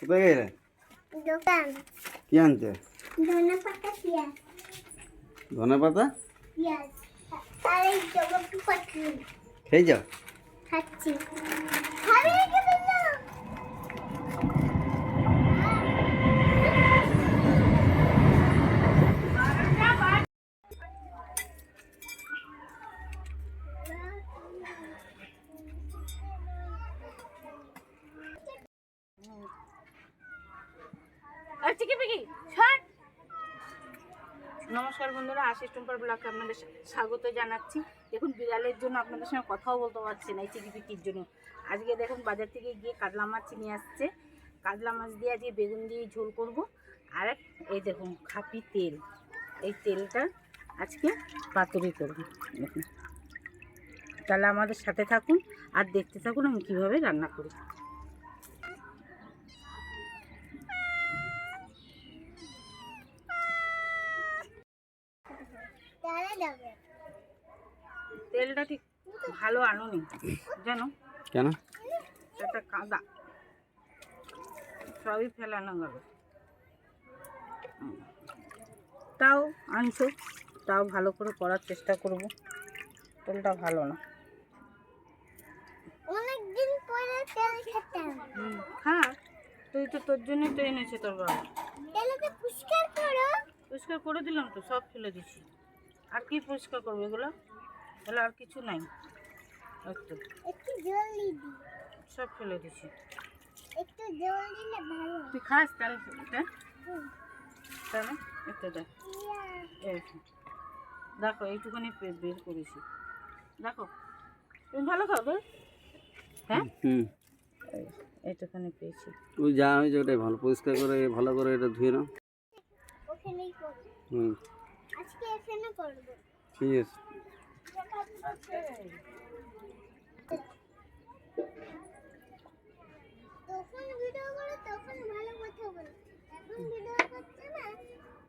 কোথায় গেলে? দোকান। কি আনতে? ধনেপাতা পেঁয়াজ। ধনেপাতা পেঁয়াজ আর এই টমেটো পাতলি খেয়ে যাও। খাচ্ছি। খাবে নাকি বললো? নমস্কার বন্ধুরা, আশিস টুম্পার ব্লগে আপনাদের স্বাগত জানাচ্ছি। দেখুন, বিড়ালের জন্য আপনাদের সঙ্গে কথাও বলতে পারছি না এই চিকিপিকির জন্য। আজকে দেখুন বাজার থেকে গিয়ে কাতলা মাছ নিয়ে আসছে। কাতলা মাছ দিয়ে আজকে বেগুন দিয়ে ঝোল করব। আর এই দেখুন খাপি তেল, এই তেলটা আজকে পাতুরি করব। দেখুন, তাহলে আমাদের সাথে থাকুন আর দেখতে থাকুন আমি কীভাবে রান্না করি। তেলটা ঠিক ভালো আনুনি জানো কেন? একটা কাদা সবই ফেলানো গেল। তাও আনছো, তাও ভালো করে করার চেষ্টা করব। তেলটা ভালো না। অনেকদিন পরে তেল খেতাম। খা, তুই তো তোর জন্যই তো এনেছে তোর বাবা। তেলটা পরিষ্কার করো। পরিষ্কার করে দিলাম তো, সব ফেলে দিছি। আর কি পরিষ্কার করবো এগুলো? তাহলে আর কিছু নাই। একটু জল দিবি। সব ফেলে দিছি। একটু জল দিলে ভালো। তুই খাস তাহলে তাহলে একটু দেখ। এই দেখো এইটুখানি বের করেছি, দেখো তুমি ভালো খাবে। হ্যাঁ এইটুখানি পেয়েছি। ওই যা হয়েছে ওটাই ভালো, পরিষ্কার করে ভালো করে এটা ধুয়ে নাও। ওখানেই করব। আজকে এখানে করব। ঠিক আছে। তখন ভিডিও করে তখন ভালো কথা বল। এখন ভিডিও করছে না।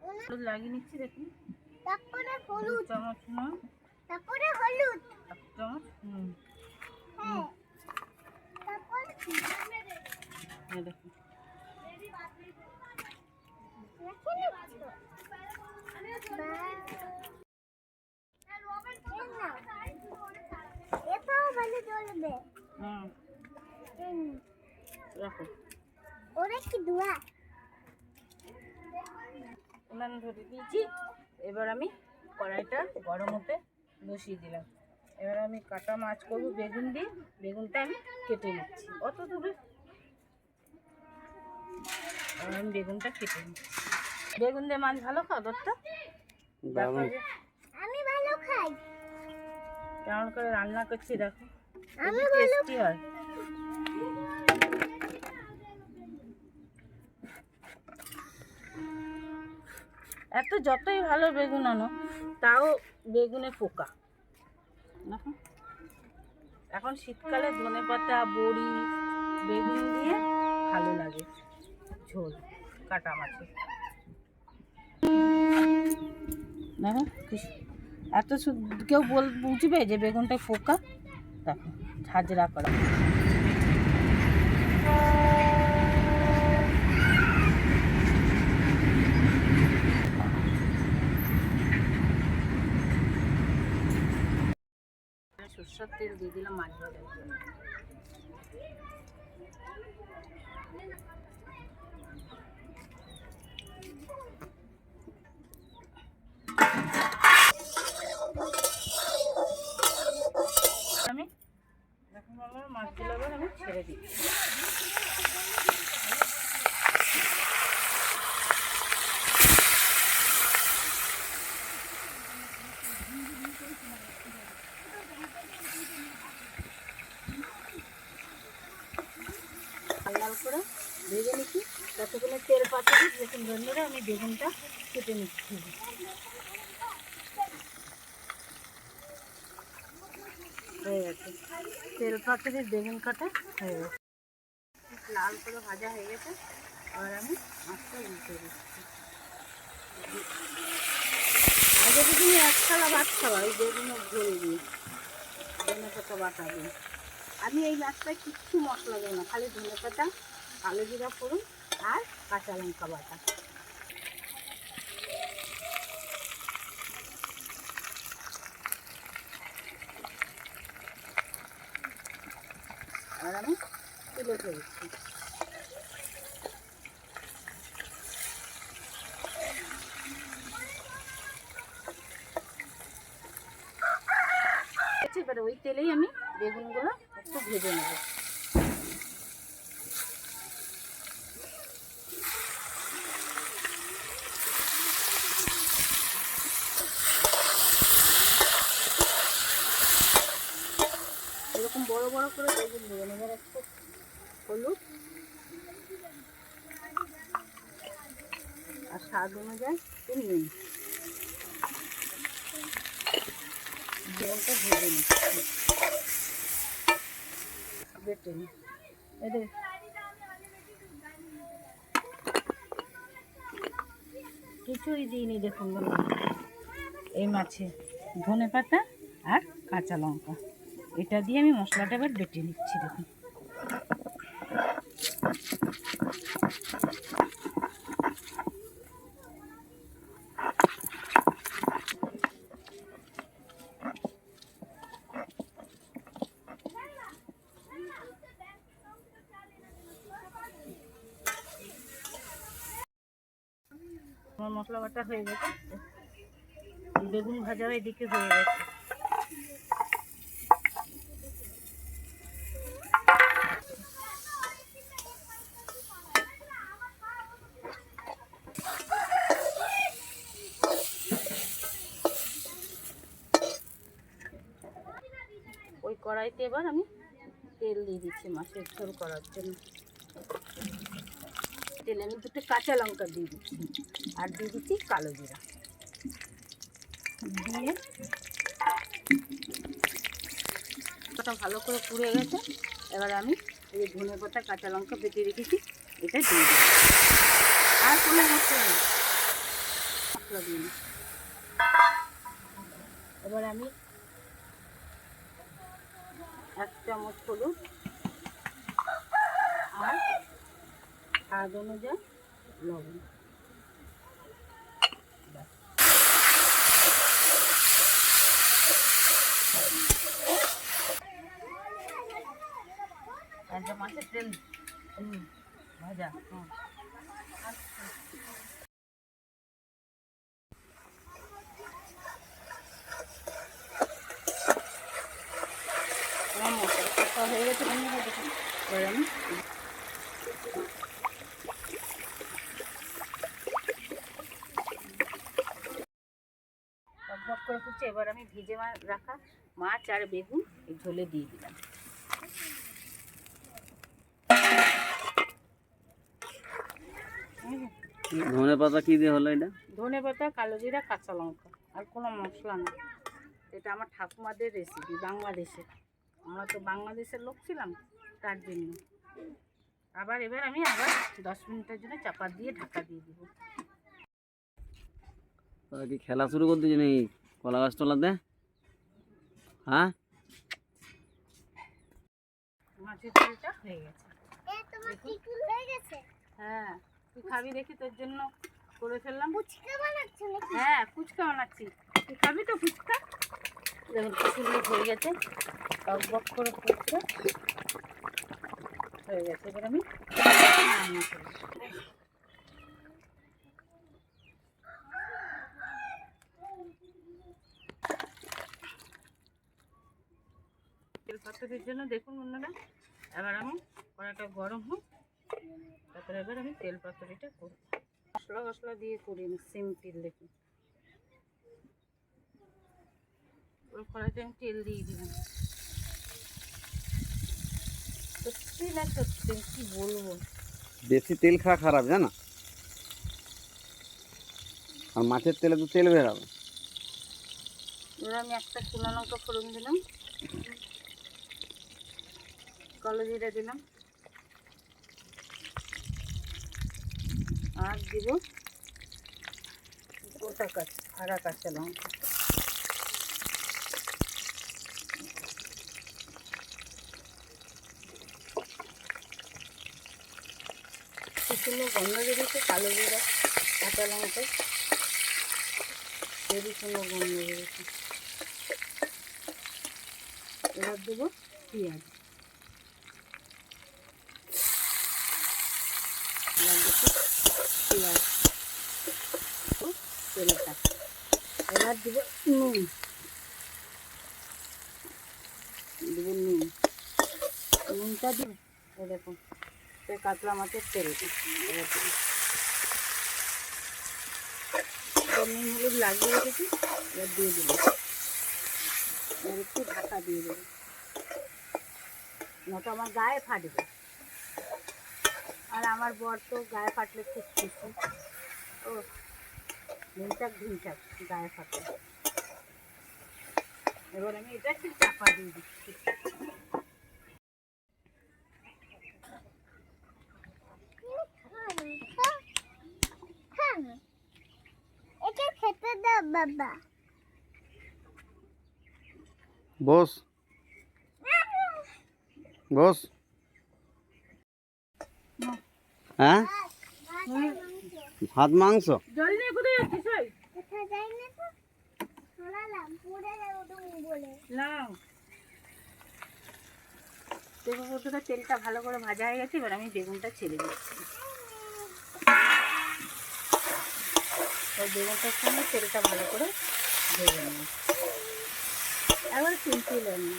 হলুদ লাগিয়ে নিচ্ছি দেখুন। তারপরে হলুদ। চামচ নুন, তারপরে হলুদ। এক চামচ নুন। হ্যাঁ। তারপরে এই দেখুন এটাও ভালো চলবে। রাখো। ওরা কি দোয়া? উনান ধরে দিয়েছি। এবার আমি কড়াইটা গরম হতে বসিয়ে দিলাম। এবার আমি কাটা মাছ করবো বেগুন দিয়ে। বেগুনটা আমি কেটে নিচ্ছি অত দূরে। এবার আমি বেগুনটা কেটে নিচ্ছি। বেগুন দিয়ে মাছ ভালো খাও দত্তা? আমি ভালো খাই। কেমন করে রান্না করছি দেখো, আমি টেস্টি হয়। এত যতই ভালো বেগুন আনো তাও বেগুনে পোকা। এখন শীতকালে ধনেপাতা বড়ি বেগুন দিয়ে ভালো লাগে ঝোল কাটা মাছের। দেখো এত কেউ বুঝবে যে বেগুনটা পোকা? দেখো ঝাঁঝরা করা। সরষের তেল দিয়ে দিলাম মাছ ভাজার জন্য। আমি এখন আমার মাছগুলো এবার আমি ছেড়ে দিচ্ছি। লাল করে ভেজে নিচ্ছি। ততক্ষণে তেল পাতাতে দেখুন বন্ধুরা আমি বেগুনটা কেটে নিচ্ছি। হয়ে গেছে তেল পাতাতে বেগুন কাটা হয়ে গেছে। লাল করে ভাজা হয়ে গেছে। এবার আমি মাছটা উল্টে দিচ্ছি। আগে যদি তুমি এক থালা ভাত খাওয়া এই বেগুনের ঝোল দিয়ে ধনেপাতা বাটা দিই। আমি এই মাছটায় কিচ্ছু মশলা দেয় না, খালি ধনেপাতা কালো জিরা ফোড়ন আর কাঁচা লঙ্কা বাটা। আর আমি তুলে ফেলছি। এবারে ওই তেলেই আমি বেগুনগুলো একটু ভেজে নেব। এরকম বড় বড় করে বেগুন দেবেন। এবার একটু হলুদ আর স্বাদ অনুযায়ী নুন, বেগুনটা ভেজে নিচ্ছি, বেটে নিই। এদের কিছুই দিইনি দেখুন এই মাছে, ধনে পাতা আর কাঁচা লঙ্কা, এটা দিয়ে আমি মশলাটা এবার বেটে নিচ্ছি। দেখুন আমার মশলা বাটা হয়ে গেছে, বেগুন ভাজাও এদিকে হয়ে গেছে। ওই কড়াইতে এবার আমি তেল দিয়ে দিচ্ছি মাছের ঝোল করার জন্য। তেলে আমি দুটো কাঁচা লঙ্কা দিয়ে দিচ্ছি আর দিয়ে দিচ্ছি কালো জিরা দিয়ে ওটা ভালো করে পুড়ে গেছে। এবার আমি এই ধনে পাতা কাঁচা লঙ্কা বেটে রেখেছি এটা দিয়ে দিই। আর কোনো মশলা নেই, মশলা দিই। এবার আমি 1 চামচ হলুদ আর স্বাদ অনুযায়ী লবণ, একটা মাছের তেল ভাজা। মশলা হয়ে গেছে, এবার আমি টকবক করে ফুটছে। এবার আমি ভিজে রাখা মাছ আর বেগুন এই ঝোলে দিয়ে দিলাম। ধনে পাতা কি দিয়ে হলো এটা? ধনে পাতা, কালো জিরা, কাঁচা লঙ্কা, আর কোনো মশলা না। এটা আমার ঠাকুমাদের রেসিপি, বাংলাদেশের। আমরা তো বাংলাদেশের লোক ছিলাম, তার জন্য। এবার আমি 10 মিনিটের জন্য চাপা দিয়ে ঢাকা দিয়ে দিব। তোরা কি খেলা শুরু করতে জানি কলা গাছ তলাতে? হ্যাঁ, মাছের তেলটা হয়ে গেছে। তোমার কি হয়ে গেছে? হ্যাঁ, তুই খাবি দেখি, তোর জন্য করে ফেললাম। ফুচকা বানাচ্ছ নাকি? হ্যাঁ, ফুচকা বানাচ্ছি। তুই খাবি তো ফুচকা? দেখুন ফুচকা হয়ে গেছে, টকবক করে ফুচকা হয়ে গেছে। এবার আমি নামিয়ে ফেলবো। তেল পাতার জন্য দেখুন বন্ধুরা, এবার আমি কড়াইটা গরম হোক, তারপরে এবার আমি তেল পাতুরিটা করব। মশলা দিয়ে করি না, সিম্পল। দেখুন ওই কড়াইতে আমি তেল দিয়ে দিলাম। সত্যি না সত্যি কি বলবো, বেশি তেল খাওয়া খারাপ জানো, আর মাছের তেলে তো তেল বেরাবে। এবার আমি একটা শুকনো লঙ্কা ফোড়ন দিলাম, কালো জিরা দিলাম আর দিব গোটা কাঁচা লঙ্কা। কি সুন্দর গন্ধ বেরিয়েছে কালো জিরা কাঁচা লঙ্কা, খুবই সুন্দর গন্ধ বেরিয়েছে। এবার দেবো পেঁয়াজ, এবার দেবো পেঁয়াজ ও তেলটা। এবার দেবো নুন, দেবো নুনটা দিয়ে দেখুন কাতলা মাছের তেলটা। এবার নুন হলুদ লাগিয়ে রেখেছি, এবার দিয়ে দেবো। এবার একটু ঢাকা দিয়ে দেবো, নয়তো আমার গায়ে ফাটবে। আর আমার বর তো গায়ে ফাটলে খুব খুশি, ও ঢিনচাক গায়ে ফাটে। এবার আমি এটা একটু চাপা দিয়ে দিচ্ছি। এটা খেতে দাও বাবা। বস বস। হ্যাঁ, ভাত মাংস। জল নিয়ে কোথায় যাচ্ছিস? কোথায় যাই না তো, শোনালাম পড়ে যাবো তুমি বলে। নাও দেখো বন্ধুরা, তেলটা ভালো করে ভাজা হয়ে গেছে। এবার আমি বেগুনটা ছেড়ে দিচ্ছি। বেগুনটার সঙ্গে তেলটা ভালো করে ভেজে নেব। একবার সিম্পল এমনি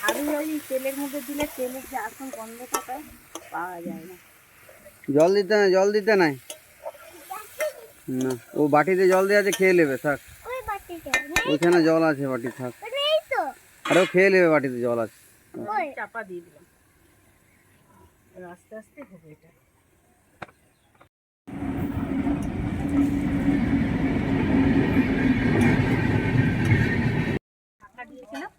আলু ওই তেলের মধ্যে দিলে তেলের যে আসল গন্ধটা পাওয়া যায় না। জল দিতে নাই, জল দিতে নাই না। ও বাটিতে জল দিয়ে আছে, খেয়ে নেবে থাক। ওই বাটিতে ওইখানে জল আছে, বাটি থাক। নেই তো। আরে ও খেয়ে নেবে, বাটিতে জল আছে। ওই চাপা দিয়ে দিলাম, আস্তে আস্তে হবে এটা। ঢাকা দিয়েছিলাম,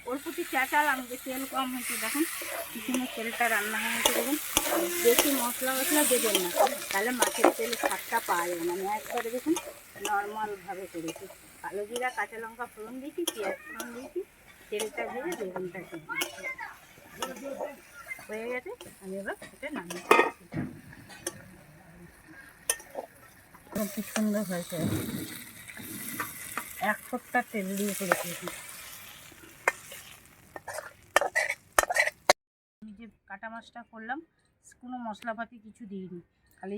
ওর প্রতি চেঁচালাম যে তেল কম হয়েছে। দেখুন কি সুন্দর তেলটা রান্না হয়েছে। দেখুন বেশি মশলা দেবেন না, তাহলে মাছের তেলের স্বাদটা পাওয়া যাবে না। আমি একবারে দেখুন নর্মালভাবে করেছি। কালো জিরা কাঁচা লঙ্কা ফোড়ন দিয়েছি, পেঁয়াজ ফোড়ন দিয়েছি, তেলটা ভেজে বেগুনটা দিয়েছি। হয়ে গেছে, আমি এবার এটা নামিয়ে দিচ্ছি। কি সুন্দর হয়েছে, এক ফোঁটা তেল দিয়ে করেছি। আমি যে কাটা মাছটা করলাম, কোনো মশলাপাতি কিছু দিইনি, খালি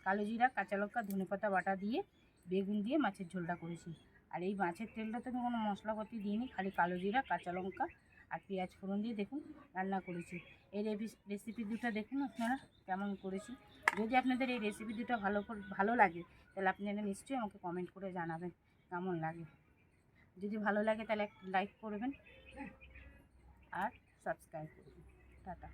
কালো জিরা কাঁচা লঙ্কা ধনেপাতা বাটা দিয়ে বেগুন দিয়ে মাছের ঝোলটা করেছি। আর এই মাছের তেলটাতে আমি কোনো মশলাপাতি দিইনি, খালি কালো জিরা কাঁচা লঙ্কা আর পেঁয়াজ ফোড়ন দিয়ে দেখুন রান্না করেছি। এই রেসিপি দুটো দেখুন আপনারা কেমন করেছি। যদি আপনাদের এই রেসিপি দুটো ভালো লাগে, তাহলে আপনারা নিশ্চয়ই আমাকে কমেন্ট করে জানাবেন কেমন লাগে। যদি ভালো লাগে তাহলে লাইক করবেন আর সাবস্ক্রাইব করবেন। টাটা।